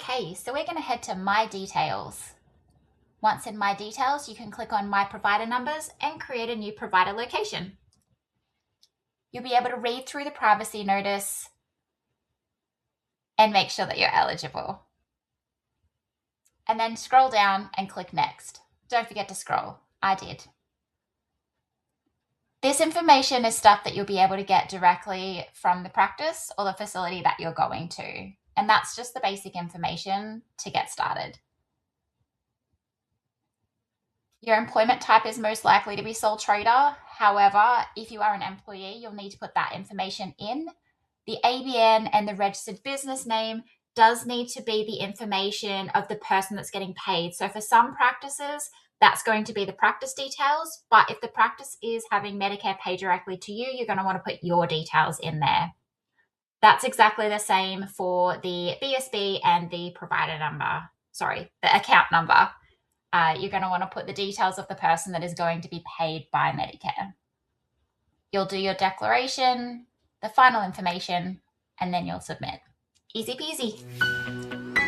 Okay, so we're going to head to My Details. Once in My Details, you can click on My Provider Numbers and create a new provider location. You'll be able to read through the privacy notice and make sure that you're eligible. And then scroll down and click Next. Don't forget to scroll. I did. This information is stuff that you'll be able to get directly from the practice or the facility that you're going to. And that's just the basic information to get started. Your employment type is most likely to be sole trader. However, if you are an employee, you'll need to put that information in. The ABN and the registered business name does need to be the information of the person that's getting paid. So for some practices, that's going to be the practice details. But if the practice is having Medicare pay directly to you, you're going to want to put your details in there. That's exactly the same for the BSB and the provider number. Sorry, the account number. You're going to want to put the details of the person that is going to be paid by Medicare. You'll do your declaration, the final information, and then you'll submit. Easy peasy.